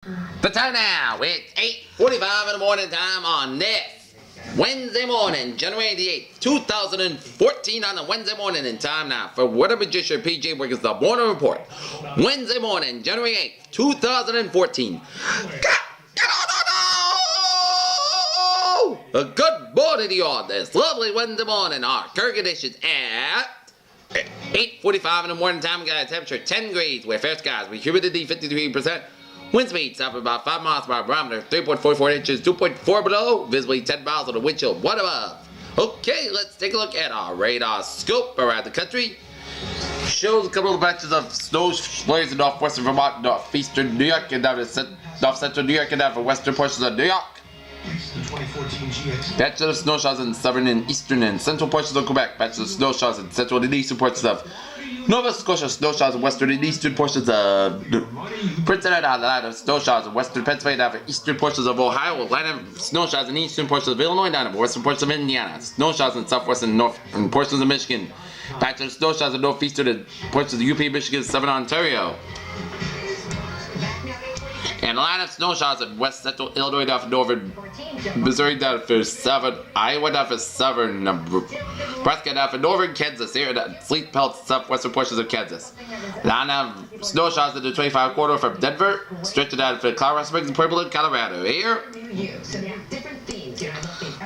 The time now, it's 8:45 in the morning time on this Wednesday morning, January the 8th, 2014 on a Wednesday morning in time now for whatever just your PJ Wiggins the morning report. Wednesday morning, January 8th, 2014. A good morning to you on this lovely Wednesday morning. Our current conditions at 8:45 in the morning time. We got a temperature 10 degrees with fair skies with humidity 53%. Wind speed south about 5 miles per barometer, 3.44 inches, 2.4 below, visibly 10 miles on the wind chill, 1 above. Okay, let's take a look at our radar scope around the country. Shows a couple of batches of snow flurries in northwestern Vermont, northeastern New York, and down to north central New York, and down for western portions of New York. Batches of snow showers in southern and eastern and central portions of Quebec. Batches of snow showers in central and eastern portions of Nova Scotia, snow showers in western and eastern portions of Prince Edward Island, of snow showers in western Pennsylvania, down for eastern portions of Ohio, line of snow showers in eastern portions of Illinois, down for western portions of Indiana, snow showers in southwestern and northern portions of Michigan, patches of snow showers in northeastern portions of UP, Michigan, southern Ontario. And a line of snow showers in west central Illinois, down for northern Missouri, down for southern Iowa, down for southern Nebraska, down for northern Kansas, here and sleet pelts southwestern portions of Kansas. Line of snow showers in the 25 corridor from Denver, stretching down for Colorado Springs and Pueblo, Colorado. Here.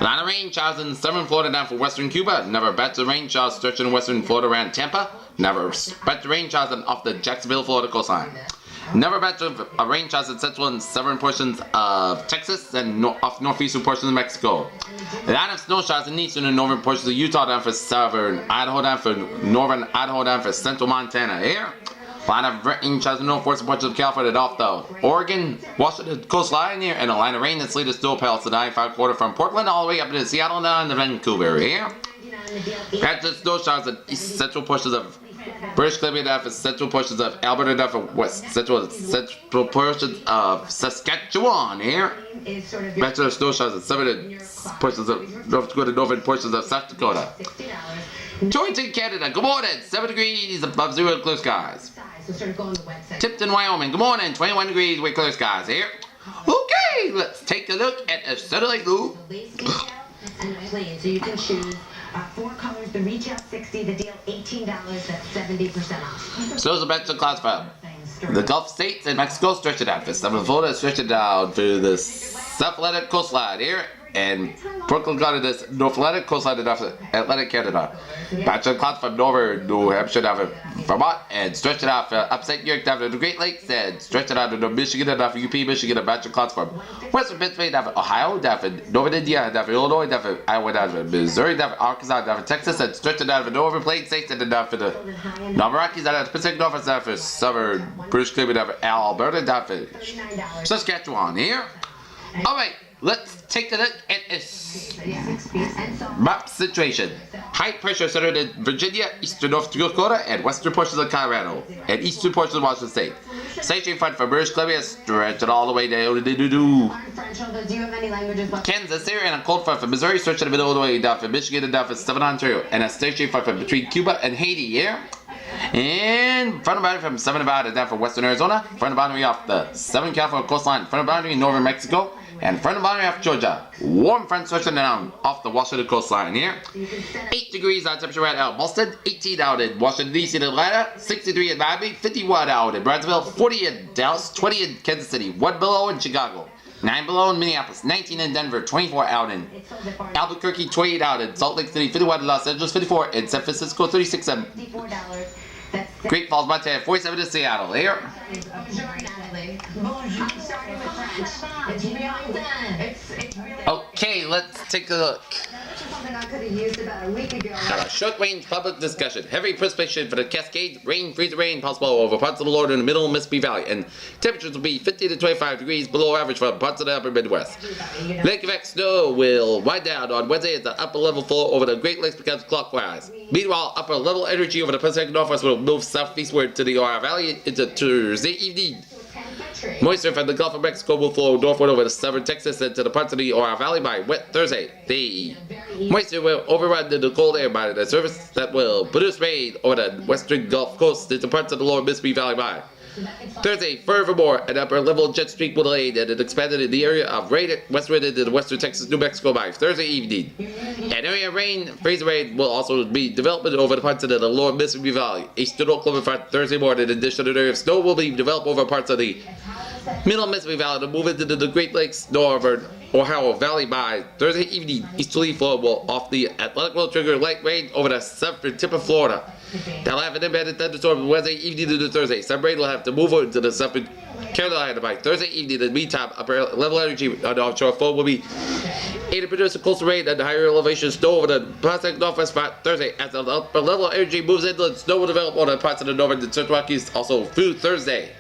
Line of rain showers in southern Florida, down for western Cuba. Never batch of rain showers stretching in western Florida around Tampa. Never batch of rain showers off the Jacksonville, Florida coastline. Never batch of rain showers in central and southern portions of Texas and off northeastern portions of Mexico. A line of snow showers in eastern and northern portions of Utah, down for southern Idaho, down for northern Idaho, down for central Montana. Here. Line of rain showers in northwestern portions of California, off the Oregon, Washington coastline here, and a line of rain and sleet and snow pelts the 95 quarter from Portland all the way up to Seattle and down to Vancouver. Here. Patches of snow showers in east central portions of British Columbia, down for central portions of Alberta, down for west central portions of Saskatchewan. Here, patches of snow showers in southern portions of North Dakota, northern portions of South Dakota. Torrington, Canada. Good morning. 7 degrees above zero, clear skies. Tipton, Wyoming. Good morning. 21 degrees with clear skies. Here. Okay, let's take a look at a satellite view. So you can choose 4 colors, the retail $60, the deal $18, that's 70% off. So the batch of clouds from the Gulf States and Mexico, stretch it out for southern Florida, stretch it down to the South Atlantic coastline here, and Brooklyn got this North Atlantic coastline and Atlantic Canada. Batch of clouds from northern New Hampshire down for Vermont, and stretch it out for upstate New York down to the Great Lakes, and stretch it out to Michigan and down for UP, Michigan, a batch of clouds from western Pennsylvania down for Ohio, down for northern Indiana, down for Illinois, down for Iowa, down for Missouri, down for Arkansas, down for Texas, and stretch it down for northern Plains states, and then down for the Rockies, down for Pacific Northwest, down for southern British Columbia, down for Alberta, down for Saskatchewan. Here. All right. Let's take a look at this map situation. High pressure centered in Virginia, eastern North Dakota, and western portions of Colorado, and eastern portions of Washington State. Station front from British Columbia, stretching all the way down to Kansas here, and a cold front from Missouri, stretching the middle of the way down from Michigan and down from southern Ontario, and a station front from between Cuba and Haiti here. And front of boundary from southern boundary down from western Arizona, front of boundary off the southern California coastline, front of boundary in northern Mexico, and front of boundary off Georgia. Warm front stretching down off the Washington coastline here. 8 degrees on temperature right out in Boston, 18 out in Washington D.C. and Atlanta, 63 in Miami, 51 out in Brownsville, 40 in Dallas, 20 in Kansas City, 1 below in Chicago, 9 below in Minneapolis, 19 in Denver, 24 out in Albuquerque, 28 out in Salt Lake City, 51 in Los Angeles, 54 in San Francisco, 36 in Great Falls, Montana, 47 in Seattle. Here. Okay, let's take a look. Got a short-range public discussion. Heavy precipitation for the Cascades, rain, freezing rain possible over parts of the lower and the middle Mississippi Valley, and temperatures will be 50 to 25 degrees below average for parts of the upper Midwest. Lake effect snow will wind down on Wednesday as the upper level flow over the Great Lakes becomes clockwise. Meanwhile, upper level energy over the Pacific Northwest will move southeastward to the Ohio Valley into Thursday evening. Moisture from the Gulf of Mexico will flow northward over the southern Texas and to the parts of the Ohio Valley by wet Thursday. The moisture will overrun the cold air by the surface that will produce rain over the western Gulf Coast into parts of the lower Mississippi Valley by Thursday, furthermore, an upper level jet stream will aid and it expanded in the area of westward into the western Texas, New Mexico by Thursday evening. An area of rain, freezing rain, will also be developed over the parts of the lower Mississippi Valley. Eastern Oklahoma front Thursday morning, in addition to an area of snow will be developed over parts of the middle Mississippi Valley to move into the Great Lakes, northern Ohio Valley by Thursday evening. Easterly flow will off the Atlantic will trigger light rain over the southern tip of Florida. That'll have an embedded thunderstorm Wednesday evening into Thursday. Some rain will have to move over to the southern Carolina by Thursday evening. In the meantime, upper level energy on the offshore flow will be able to produce a coastal rain and higher elevation snow over the Pacific Northwest spot Thursday. As the upper level energy moves inland, snow will develop on the parts of the northern and central Rockies also through Thursday.